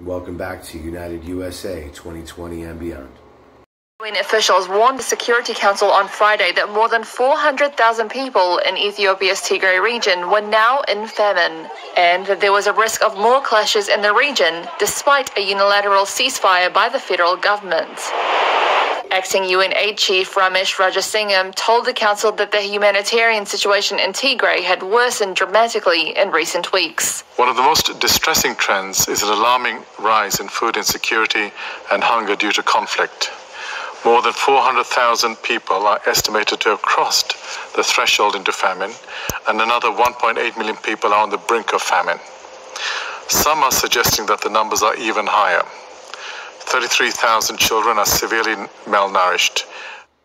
Welcome back to United USA 2020 and beyond. UN officials warned the Security Council on Friday that more than 400,000 people in Ethiopia's Tigray region were now in famine, and that there was a risk of more clashes in the region despite a unilateral ceasefire by the federal government. Acting UN Aid Chief Ramesh Rajasingham told the council that the humanitarian situation in Tigray had worsened dramatically in recent weeks. One of the most distressing trends is an alarming rise in food insecurity and hunger due to conflict. More than 400,000 people are estimated to have crossed the threshold into famine, and another 1.8 million people are on the brink of famine. Some are suggesting that the numbers are even higher. 33,000 children are severely malnourished.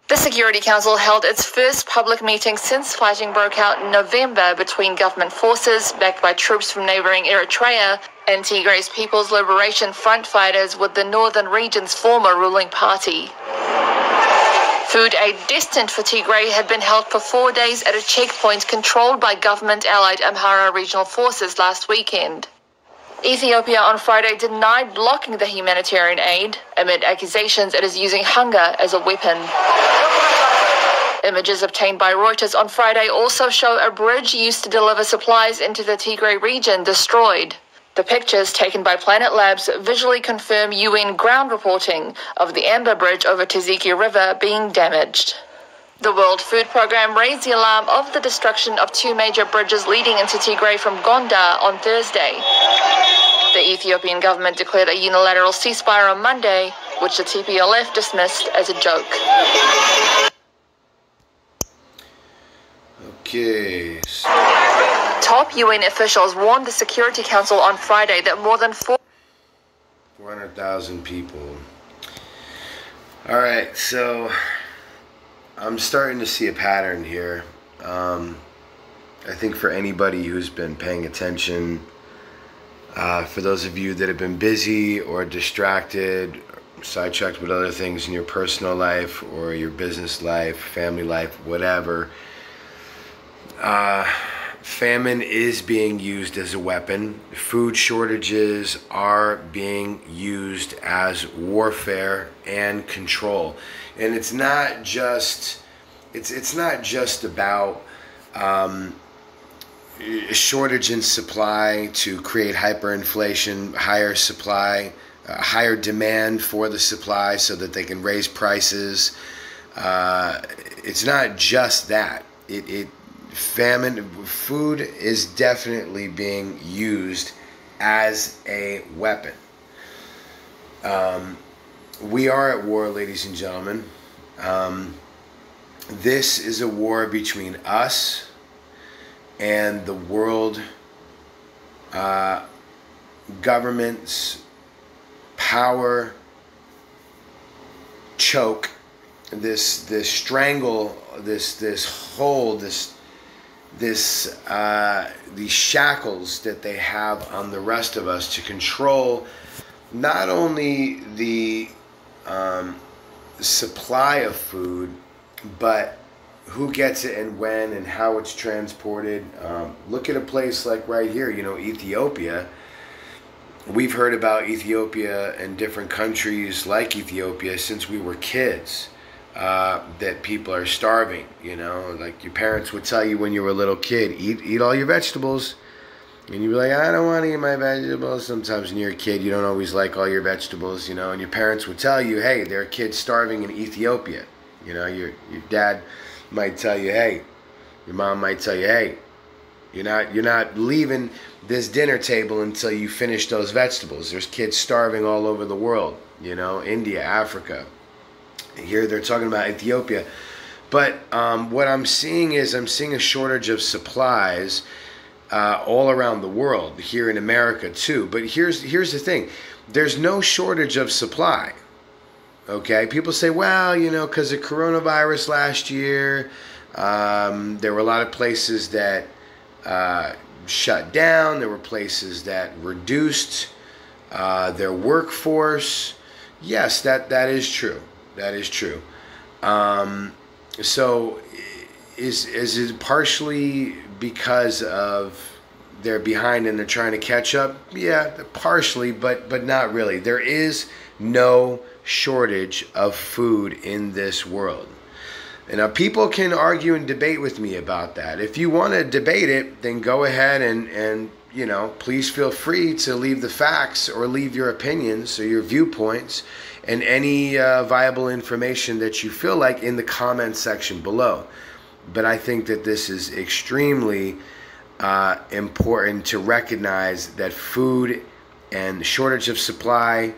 The Security Council held its first public meeting since fighting broke out in November between government forces, backed by troops from neighboring Eritrea, and Tigray's People's Liberation Front fighters with the northern region's former ruling party. Food aid destined for Tigray had been held for 4 days at a checkpoint controlled by government-allied Amhara regional forces last weekend. Ethiopia on Friday denied blocking the humanitarian aid amid accusations it is using hunger as a weapon. Images obtained by Reuters on Friday also show a bridge used to deliver supplies into the Tigray region destroyed. The pictures taken by Planet Labs visually confirm UN ground reporting of the Amber Bridge over Tiziki River being damaged. The World Food Programme raised the alarm of the destruction of 2 major bridges leading into Tigray from Gondar on Thursday. The Ethiopian government declared a unilateral ceasefire on Monday, which the TPLF dismissed as a joke. Okay. Top UN officials warned the Security Council on Friday that more than 400,000 people. All right, so I'm starting to see a pattern here. I think for anybody who's been paying attention, for those of you that have been busy or distracted, sidetracked with other things in your personal life or your business life, family life, whatever, famine is being used as a weapon. Food shortages are being used as warfare and control. And it's not just about a shortage in supply to create hyperinflation, higher supply, higher demand for the supply so that they can raise prices. It's not just that. Food is definitely being used as a weapon. We are at war, ladies and gentlemen. This is a war between us and the world government's power choke, this strangle, this hold, these shackles that they have on the rest of us to control not only the supply of food, but who gets it and when and how it's transported. Look at a place like right here, Ethiopia. We've heard about Ethiopia and different countries like Ethiopia since we were kids, that people are starving, like your parents would tell you when you were a little kid, eat all your vegetables. And you'd be like, I don't want to eat my vegetables. Sometimes when you're a kid, you don't always like all your vegetables, and your parents would tell you, hey, there are kids starving in Ethiopia. Your dad might tell you, hey, your mom might tell you, hey, you're not leaving this dinner table until you finish those vegetables. There's kids starving all over the world, India, Africa. Here they're talking about Ethiopia. But what I'm seeing is a shortage of supplies all around the world, here in America too. But here's the thing. There's no shortage of supply. Okay, people say, well, because of coronavirus last year, there were a lot of places that shut down. There were places that reduced their workforce. Yes, that is true. That is true. So is it partially because of they're behind and they're trying to catch up? Yeah, partially, but not really. There is no shortage of food in this world. And now people can argue and debate with me about that. If you want to debate it, then go ahead and you know, please feel free to leave the facts or leave your opinions or your viewpoints and any viable information that you feel like in the comment section below. But I think that this is extremely important to recognize that food and shortage of supply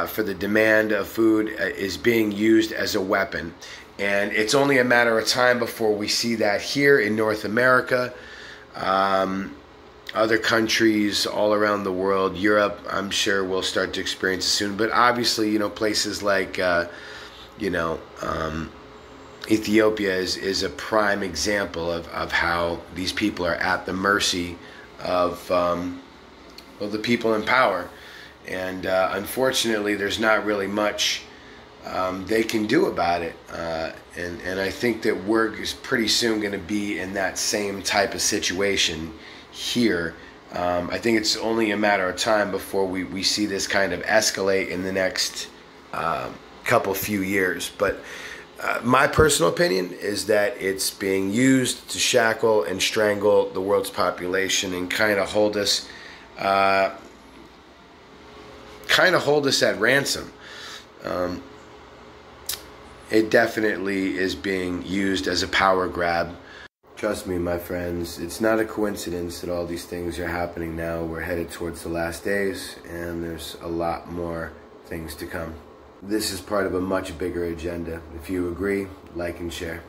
for the demand of food is being used as a weapon. And it's only a matter of time before we see that here in North America, other countries all around the world, Europe, I'm sure we'll start to experience it soon. But obviously, you know, places like, you know, Ethiopia is a prime example of how these people are at the mercy of well, the people in power. And unfortunately, there's not really much they can do about it. And I think that we're pretty soon going to be in that same type of situation here. I think it's only a matter of time before we see this kind of escalate in the next few years. But my personal opinion is that it's being used to shackle and strangle the world's population and kind of hold us at ransom. It definitely is being used as a power grab. Trust me, my friends, it's not a coincidence that all these things are happening now. We're headed towards the last days, and there's a lot more things to come. This is part of a much bigger agenda. If you agree, like and share.